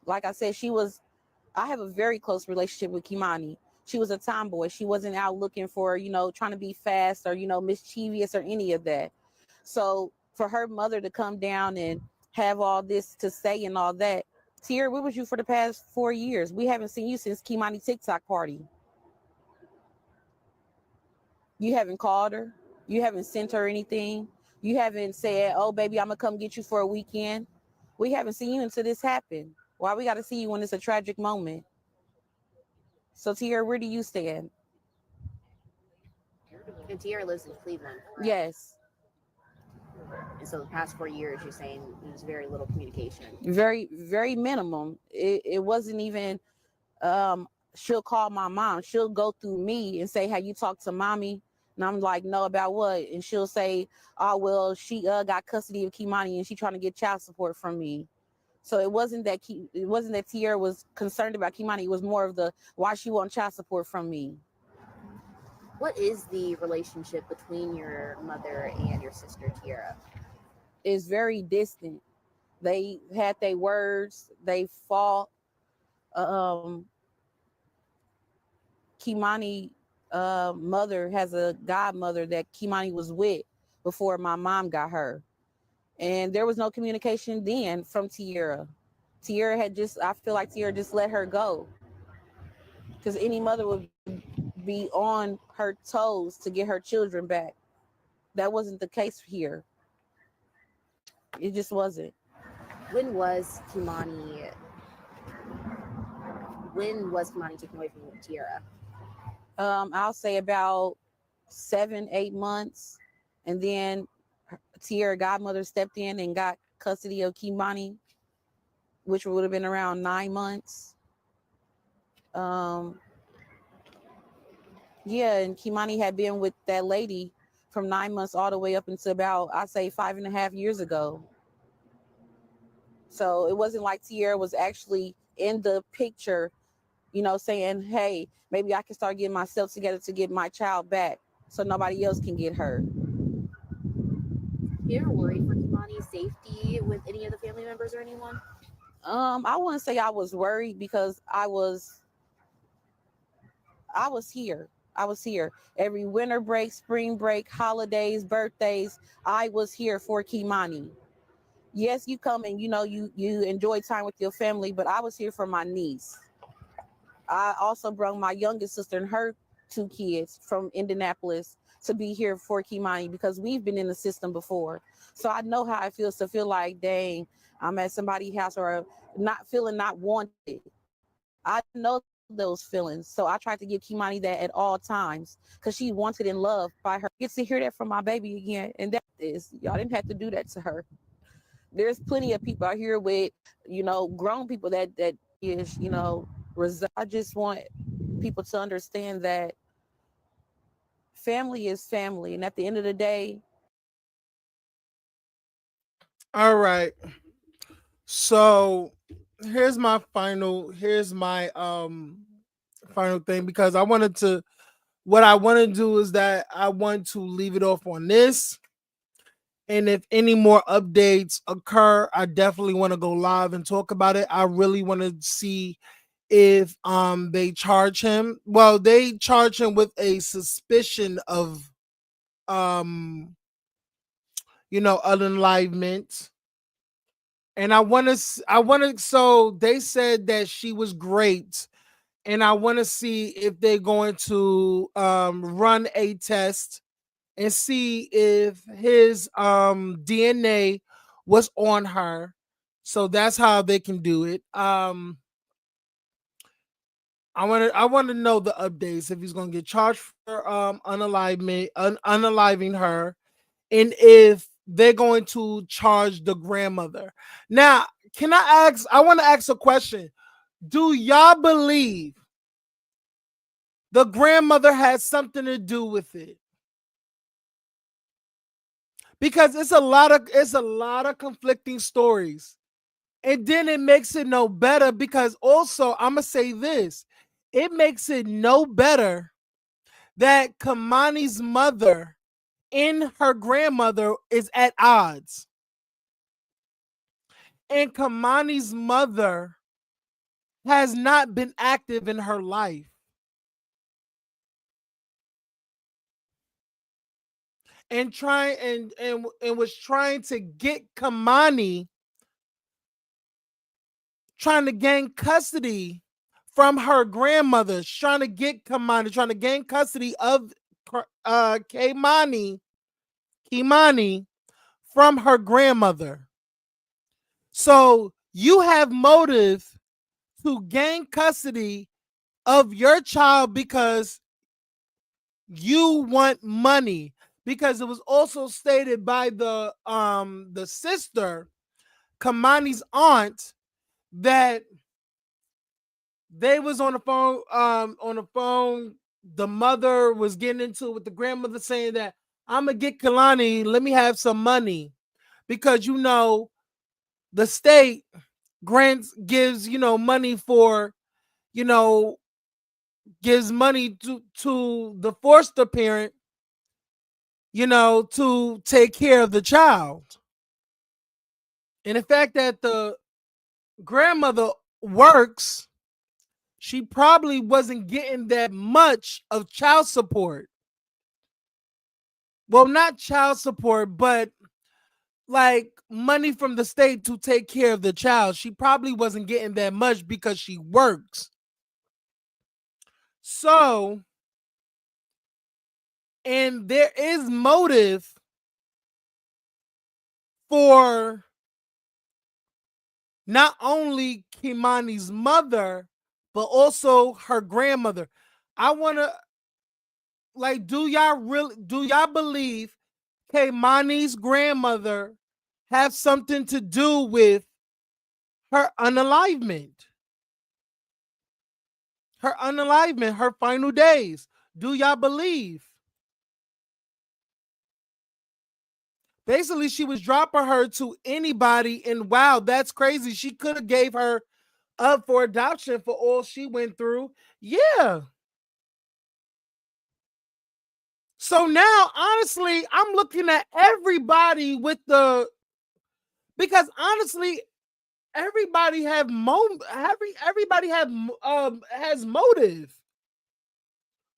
Like I said, she was I have a very close relationship with Keimani. She was a tomboy. She wasn't out looking for, trying to be fast or, mischievous or any of that. So for her mother to come down and have all this to say and all that, Tierra, where was you for the past 4 years? We haven't seen you since Keimani TikTok party. You haven't called her. You haven't sent her anything. You haven't said, oh, baby, I'm going to come get you for a weekend. We haven't seen you until this happened. Why we got to see you when it's a tragic moment? So, Tierra, where do you stand? And Tierra lives in Cleveland. Correct? Yes. And so the past 4 years, you're saying there's very little communication. Very, very minimum. It wasn't even, she'll call my mom. She'll go through me and say, have you talked to mommy? And I'm like, no, about what? And she'll say, oh, well, she got custody of Keimani and she trying to get child support from me. So it wasn't that Tierra was concerned about Keimani. It was more of the why she want child support from me. What is the relationship between your mother and your sister Tierra? It's very distant. They had their words. They fought. Keimani mother has a godmother that Keimani was with before my mom got her. And there was no communication then from Tierra. Tierra had I feel like Tierra just let her go. Because any mother would be on her toes to get her children back. That wasn't the case here. It just wasn't. When was Keimani taken away from Tierra? I'll say about 7-8 months. And then Tierra godmother stepped in and got custody of Keimani, which would have been around 9 months. Yeah, and Keimani had been with that lady from 9 months all the way up until about, I say, 5.5 years ago. So it wasn't like Tierra was actually in the picture, saying, hey, maybe I can start getting myself together to get my child back so nobody else can get her. You ever worried for Keimani's safety with any of the family members or anyone? I wouldn't say I was worried because I was here. I was here every winter break, spring break, holidays, birthdays. I was here for Keimani. Yes, you come and you enjoy time with your family, but I was here for my niece. I also brought my youngest sister and her 2 kids from Indianapolis to be here for Keimani because we've been in the system before. So I know how it feels to feel like, dang, I'm at somebody's house or not feeling not wanted. I know those feelings. So I tried to give Keimani that at all times because she wanted and loved by her. Gets to hear that from my baby again. And that is, y'all didn't have to do that to her. There's plenty of people out here with, grown people that is, I just want people to understand that family is family. And at the end of the day. All right. So here's my final final thing, because what I want to do is that I want to leave it off on this. And if any more updates occur, I definitely want to go live and talk about it. I really want to see if they charge him. Well, they charge him with a suspicion of unalivement. And so they said that she was great, and I want to see if they're going to run a test and see if his DNA was on her. So that's how they can do it. I want to know the updates, if he's going to get charged for unaliving her, and if they're going to charge the grandmother. Now, I want to ask a question. Do y'all believe the grandmother has something to do with it? Because it's a lot of conflicting stories. And then it makes it no better, because also I'm going to say this. It makes it no better that Keimani's mother and her grandmother is at odds. And Keimani's mother has not been active in her life. And was trying to get Keimani, trying to gain custody from her grandmother, trying to get Keimani, trying to gain custody of Keimani from her grandmother. So you have motive to gain custody of your child because you want money. Because it was also stated by the sister, Keimani's aunt, that they was on the phone. The mother was getting into it with the grandmother, saying that I'm gonna get Keimani, let me have some money, because the state gives money for gives money to the foster parent, to take care of the child. And the fact that the grandmother works, she probably wasn't getting that much of child support. Well, not child support, but like money from the state to take care of the child. She probably wasn't getting that much because she works. So, and there is motive for not only Keimani's mother, but also her grandmother. I want to, like, do y'all believe Keimani's grandmother have something to do with her unalivement? Her final days. Do y'all believe? Basically, she was dropping her to anybody, and wow, that's crazy. She could have gave her up for adoption for all she went through. Yeah. So now, honestly, I'm looking at everybody because honestly, everybody has motive.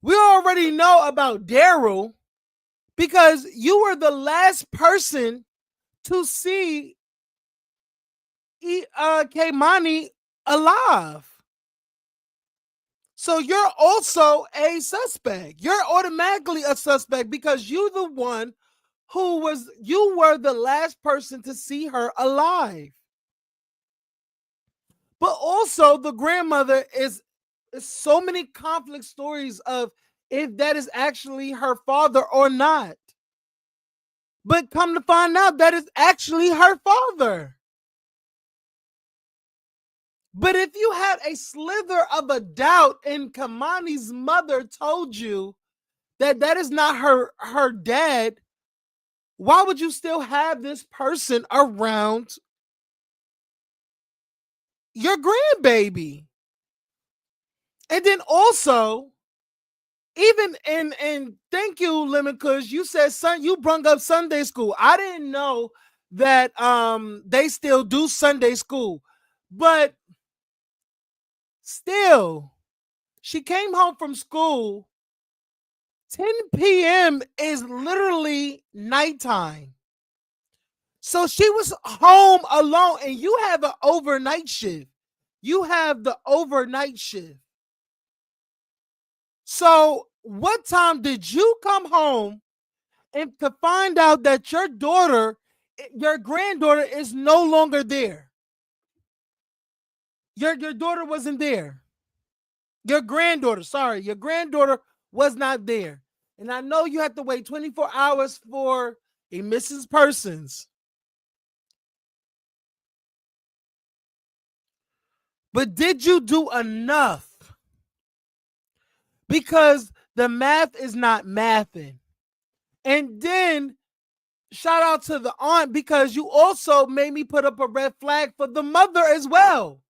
We already know about Daryl because you were the last person to see Keimani alive. So you're also a suspect. You're automatically a suspect because you were the last person to see her alive. But also the grandmother is so many conflict stories of if that is actually her father or not. But come to find out that is actually her father. But if you had a slither of a doubt and Keimani's mother told you that is not her dad, why would you still have this person around your grandbaby? And then also, even and thank you, Lemon, because you said you brung up Sunday school. I didn't know that they still do Sunday school, but still, she came home from school. 10 p.m. is literally nighttime. So she was home alone, and you have an overnight shift. You have the overnight shift. So what time did you come home and to find out that your granddaughter is no longer there? Your daughter wasn't there. Your granddaughter was not there. And I know you have to wait 24 hours for a missing persons. But did you do enough? Because the math is not mathing. And then shout out to the aunt because you also made me put up a red flag for the mother as well.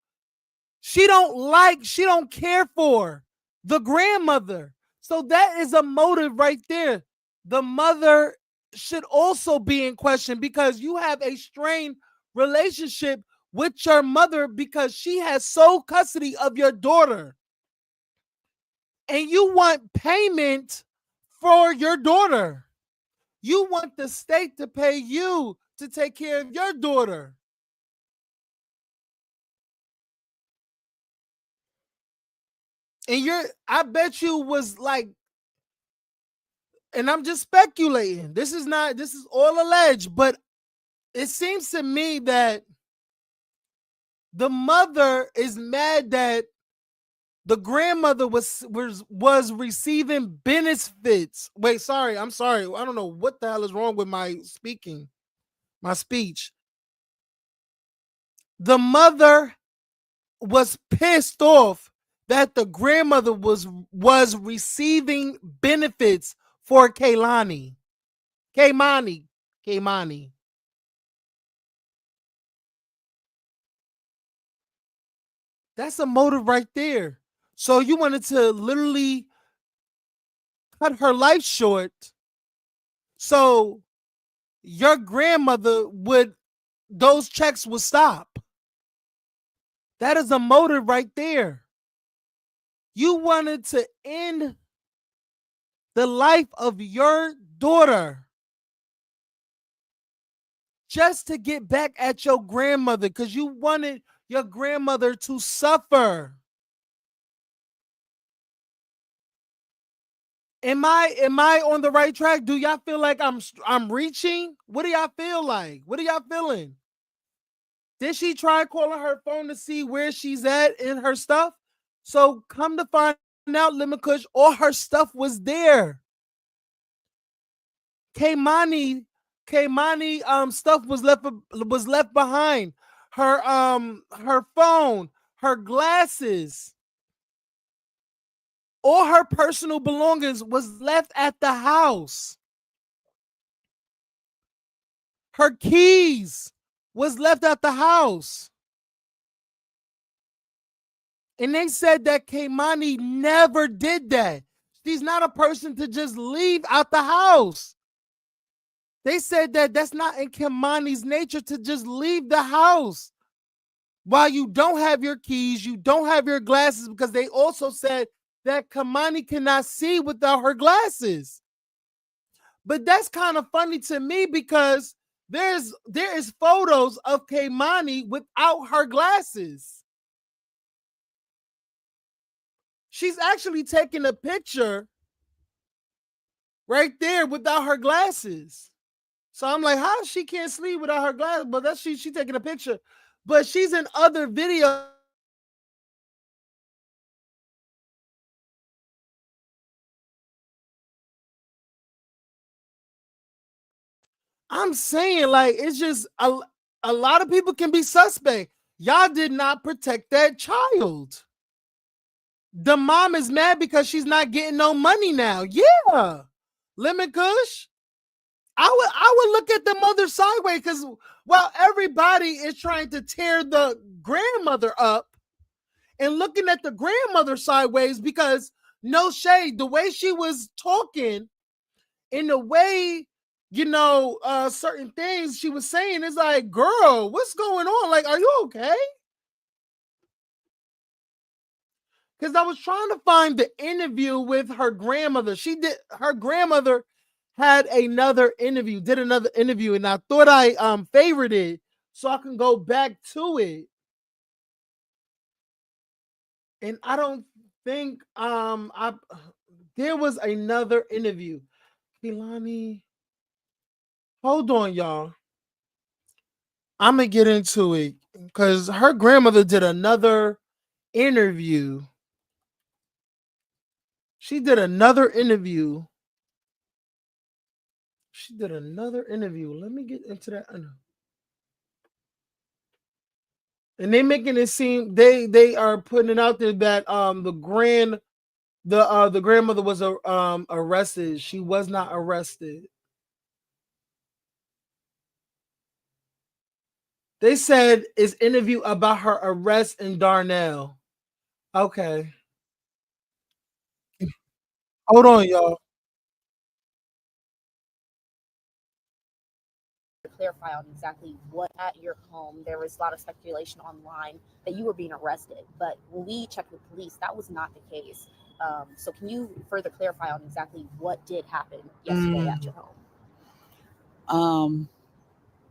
She don't care for the grandmother. So that is a motive right there. The mother should also be in question because you have a strained relationship with your mother because she has sole custody of your daughter. And you want payment for your daughter. You want the state to pay you to take care of your daughter. And I bet you was like, and I'm just speculating. This is all alleged, but it seems to me that the mother is mad that the grandmother was receiving benefits. Wait, sorry, I'm sorry. I don't know what the hell is wrong with my speech. The mother was pissed off that the grandmother was receiving benefits for Keimani. That's a motive right there. So you wanted to literally cut her life short so your grandmother those checks would stop. That is a motive right there. You wanted to end the life of your daughter just to get back at your grandmother because you wanted your grandmother to suffer. Am I on the right track? Do y'all feel like I'm reaching? What do y'all feel like? What are y'all feeling? Did she try calling her phone to see where she's at in her stuff? So come to find out, Lemon Kush, all her stuff was there. Keimani stuff was left behind. Her phone, her glasses, all her personal belongings was left at the house. Her keys was left at the house. And they said that Keimani never did that. She's not a person to just leave out the house. They said that that's not in Keimani's nature to just leave the house while you don't have your keys, you don't have your glasses, because they also said that Keimani cannot see without her glasses. But that's kind of funny to me because there is photos of Keimani without her glasses. She's actually taking a picture right there without her glasses. So I'm like, how she can't sleep without her glasses? But that's she taking a picture. But she's in other videos. I'm saying, like, it's just a lot of people can be suspect. Y'all did not protect that child. The mom is mad because she's not getting no money now. Yeah. Lemon Kush. I would look at the mother sideways because while everybody is trying to tear the grandmother up and looking at the grandmother sideways because no shade, the way she was talking in the way, certain things she was saying is like, girl, what's going on? Like, are you okay? Because I was trying to find the interview with her grandmother. Her grandmother did another interview, and I thought I favored it so I can go back to it. And I don't think there was another interview. Keimani, hold on, y'all. I'm gonna get into it because her grandmother did another interview. She did another interview. Let me get into that. And they making it seem they are putting it out there that the grandmother was arrested. She was not arrested. They said it's interview about her arrest in Darnell. Okay. Hold on, y'all. clarify on exactly what at your home. There was a lot of speculation online that you were being arrested, but when we checked with police, that was not the case. So can you further clarify on exactly what did happen yesterday at your home?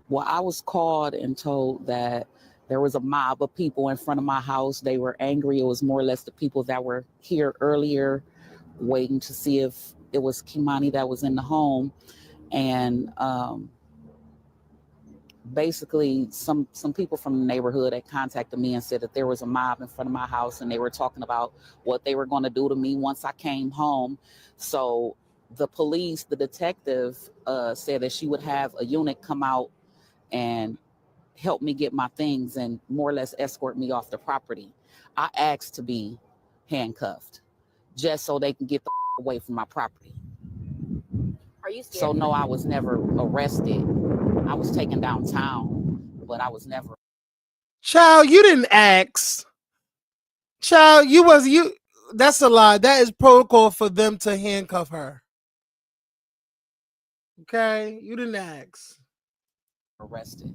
Well, I was called and told that there was a mob of people in front of my house. They were angry. It was more or less the people that were here earlier waiting to see if it was Keimani that was in the home. And basically some people from the neighborhood had contacted me and said that there was a mob in front of my house and they were talking about what they were going to do to me once I came home. So the police, the detective, said that she would have a unit come out and help me get my things and more or less escort me off the property. I asked to be handcuffed just so they can get the away from my property. Are you scared? So no, I was never arrested. I was taken downtown, but I was never. Child, you didn't ask. Child, you. That's a lie. That is protocol for them to handcuff her. Okay, you didn't ask. Arrested.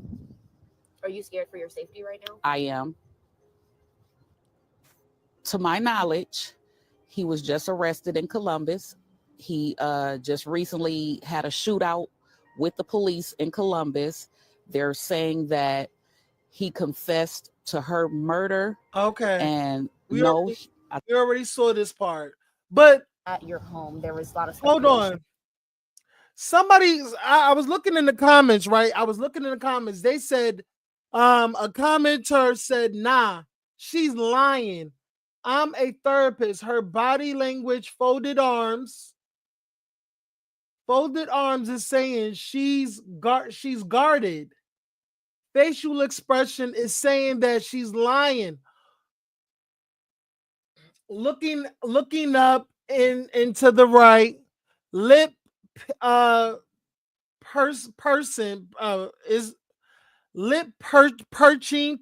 Are you scared for your safety right now? I am. To my knowledge, he was just arrested in Columbus. He just recently had a shootout with the police in Columbus. They're saying that he confessed to her murder. Okay. And We already saw this part. But at your home, there was a lot of hold on. I was looking in the comments, right? I was looking in the comments. They said, a commenter said, nah, she's lying. I'm a therapist. Her body language, folded arms is saying she's guarded. Facial expression is saying that she's lying. Looking up into the right, lip person is lip perching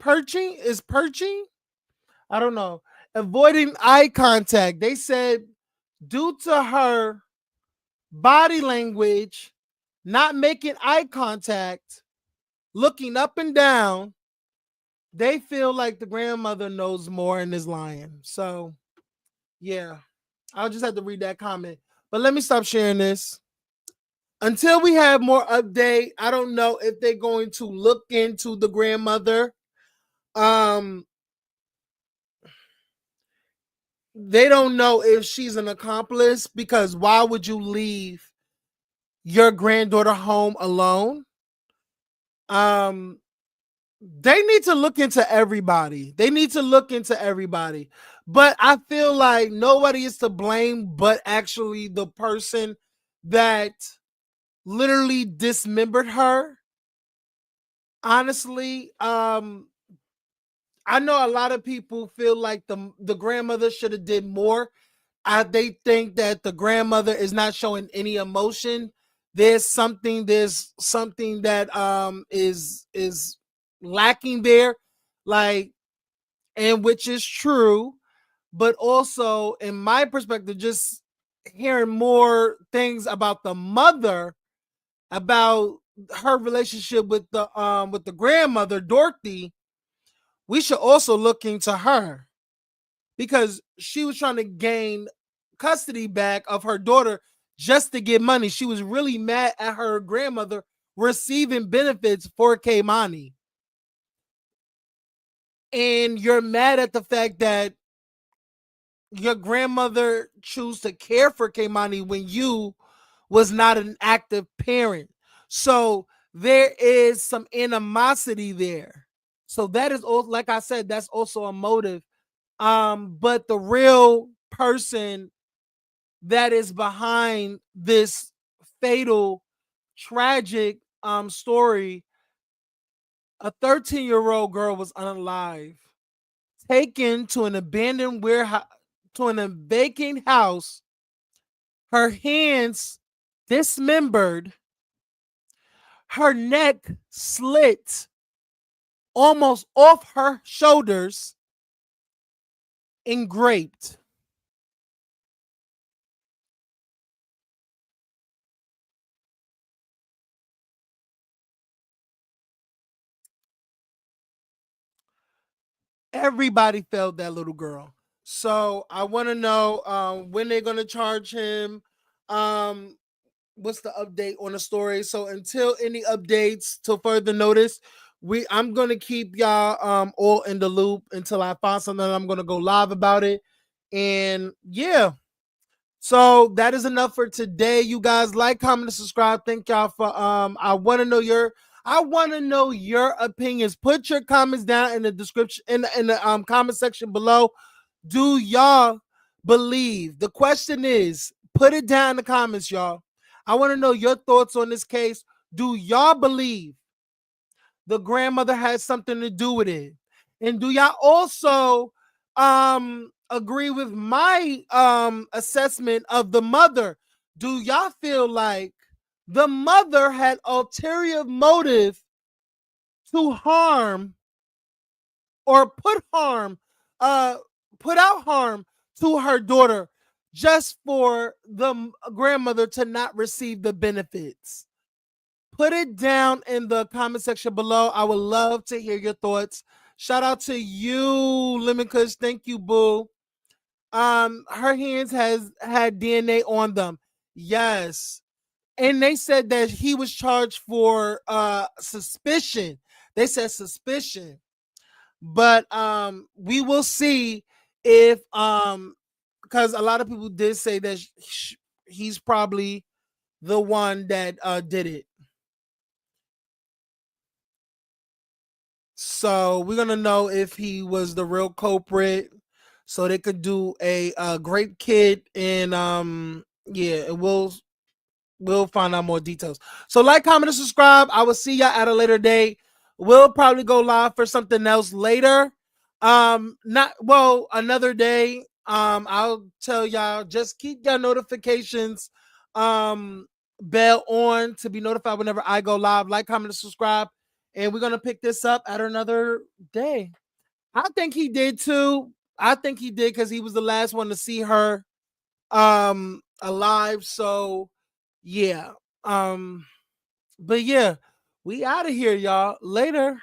is perching. I don't know. Avoiding eye contact. They said due to her body language, not making eye contact, looking up and down, they feel like the grandmother knows more and is lying. So, yeah, I'll just have to read that comment. But let me stop sharing this. Until we have more update, I don't know if they're going to look into the grandmother. They don't know if she's an accomplice, because why would you leave your granddaughter home alone? They need to look into everybody. But I feel like nobody is to blame but actually the person that literally dismembered her. Honestly, I know a lot of people feel like the grandmother should have did more. They think that the grandmother is not showing any emotion. There's something that is lacking there, like, and which is true, but also in my perspective, just hearing more things about the mother, about her relationship with the grandmother Dorothy, we should also look into her, because she was trying to gain custody back of her daughter just to get money. She was really mad at her grandmother receiving benefits for Keimani. And you're mad at the fact that your grandmother chose to care for Keimani when you was not an active parent. So there is some animosity there. So that is also, like I said, that's also a motive. But the real person that is behind this fatal, tragic story, a 13-year-old girl was unalive, taken to an abandoned warehouse, to an vacant house, her hands dismembered, her neck slit almost off her shoulders, engraved. everybody failed that little girl. So I want to know when they're gonna charge him. Um, what's the update on the story? So until any updates, till further notice, I'm gonna keep y'all all in the loop until I find something. I'm gonna go live about it, and yeah. So that is enough for today. You guys like, comment, and subscribe. Thank y'all for I want to know your opinions. Put your comments down in the description in the comment section below. Do y'all believe? The question is, put it down in the comments, y'all. I want to know your thoughts on this case. Do y'all believe the grandmother had something to do with it? And do y'all also agree with my assessment of the mother? Do y'all feel like the mother had ulterior motive to harm or put out harm to her daughter just for the grandmother to not receive the benefits? Put it down in the comment section below. I would love to hear your thoughts. Shout out to you, Lemon Kush. Thank you, boo. Her hands has had DNA on them. Yes. And they said that he was charged for suspicion. They said suspicion. But we will see if because a lot of people did say that he's probably the one that did it. So we're gonna know if he was the real culprit, so they could do a great kid, and yeah, and we'll find out more details. So like, comment, and subscribe. I will see y'all at a later date. We'll probably go live for something else later. Not well, another day. I'll tell y'all, just keep your notifications bell on to be notified whenever I go live. Like, comment, and subscribe. And we're gonna pick this up at another day. I think he did too. I think he did because he was the last one to see her alive. So yeah. But yeah, we out of here, y'all. Later.